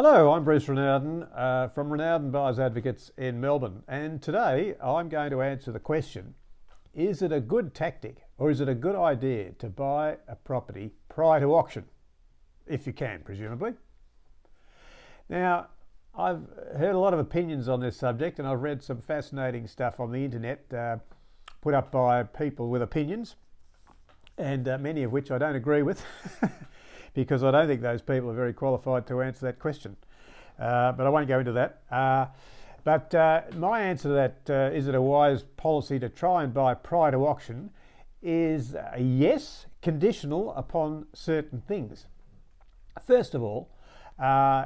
Hello, I'm Bruce Rinalden from Rinalden Buyers Advocates in Melbourne, and today I'm going to answer the question: is it a good tactic or is it a good idea to buy a property prior to auction? If you can, presumably. Now, I've heard a lot of opinions on this subject, and I've read some fascinating stuff on the internet put up by people with opinions, and many of which I don't agree with. Because I don't think those people are very qualified to answer that question. But I won't go into that. But my answer to that, is it a wise policy to try and buy prior to auction, is yes, conditional upon certain things. First of all,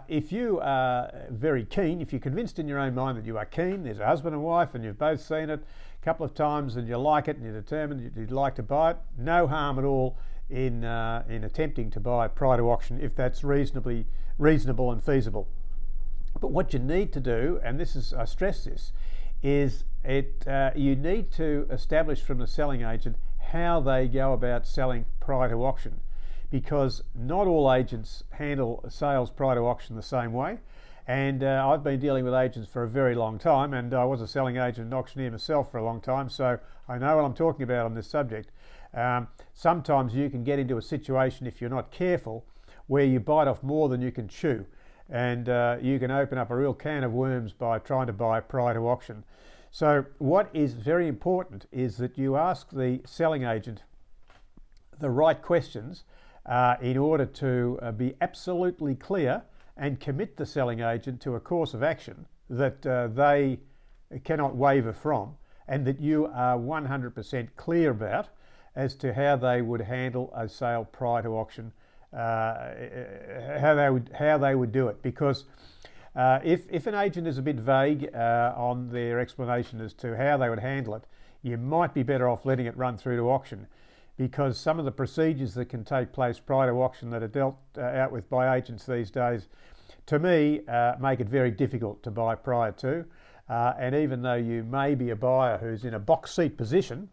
if you are very keen, if you're convinced in your own mind that you are keen, there's a husband and wife and you've both seen it a couple of times and you like it and you're determined you'd like to buy it, no harm at all in attempting to buy prior to auction if that's reasonable and feasible. But what you need to do, and this is, I stress this, is you need to establish from the selling agent how they go about selling prior to auction, because not all agents handle sales prior to auction the same way. And I've been dealing with agents for a very long time, and I was a selling agent and auctioneer myself for a long time, so I know what I'm talking about on this subject. Sometimes you can get into a situation, if you're not careful, where you bite off more than you can chew, and you can open up a real can of worms by trying to buy prior to auction. So what is very important is that you ask the selling agent the right questions in order to be absolutely clear and commit the selling agent to a course of action that they cannot waver from, and that you are 100% clear about as to how they would handle a sale prior to auction, how they would do it. Because if an agent is a bit vague on their explanation as to how they would handle it, you might be better off letting it run through to auction, because some of the procedures that can take place prior to auction that are dealt out with by agents these days, to me, make it very difficult to buy prior to. And even though you may be a buyer who's in a box seat position,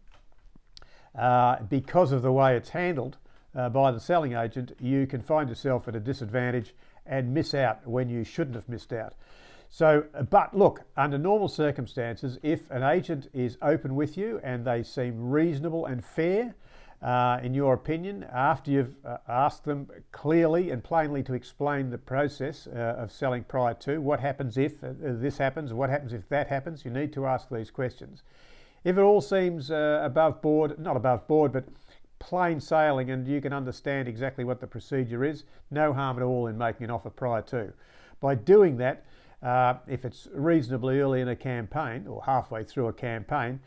because of the way it's handled by the selling agent, you can find yourself at a disadvantage and miss out when you shouldn't have missed out. So, but look, under normal circumstances, if an agent is open with you and they seem reasonable and fair, in your opinion, after you've asked them clearly and plainly to explain the process of selling prior to, what happens if this happens, what happens if that happens, you need to ask these questions. If it all seems above board, not above board, but plain sailing, and you can understand exactly what the procedure is, no harm at all in making an offer prior to. By doing that, if it's reasonably early in a campaign or halfway through a campaign,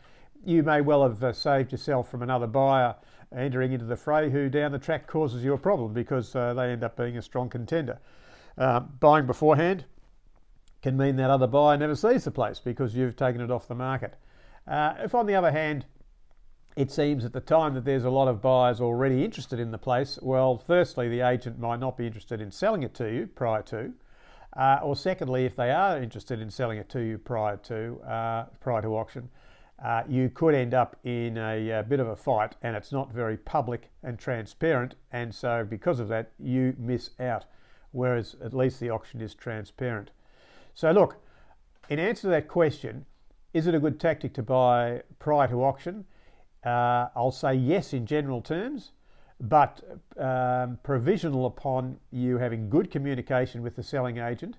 you may well have saved yourself from another buyer entering into the fray who down the track causes you a problem because they end up being a strong contender. Buying beforehand can mean that other buyer never sees the place because you've taken it off the market. If, on the other hand, it seems at the time that there's a lot of buyers already interested in the place, well, firstly, the agent might not be interested in selling it to you prior to, or secondly, if they are interested in selling it to you prior to auction, you could end up in a bit of a fight, and it's not very public and transparent, and so because of that, you miss out, whereas at least the auction is transparent. So look, in answer to that question, is it a good tactic to buy prior to auction? I'll say yes in general terms, but provisional upon you having good communication with the selling agent,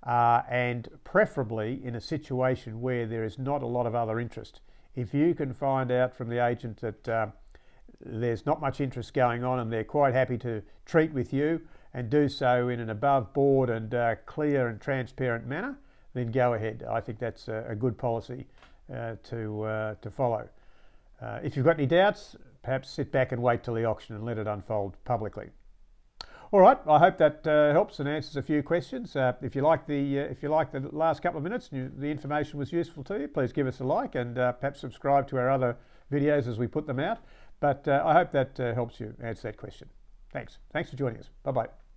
and preferably in a situation where there is not a lot of other interest. If you can find out from the agent that there's not much interest going on and they're quite happy to treat with you and do so in an above board and clear and transparent manner, then go ahead. I think that's a good policy to follow. If you've got any doubts, perhaps sit back and wait till the auction and let it unfold publicly. All right, I hope that helps and answers a few questions. If you like the last couple of minutes and the information was useful to you, please give us a like and perhaps subscribe to our other videos as we put them out. But I hope that helps you answer that question. Thanks for joining us. Bye-bye.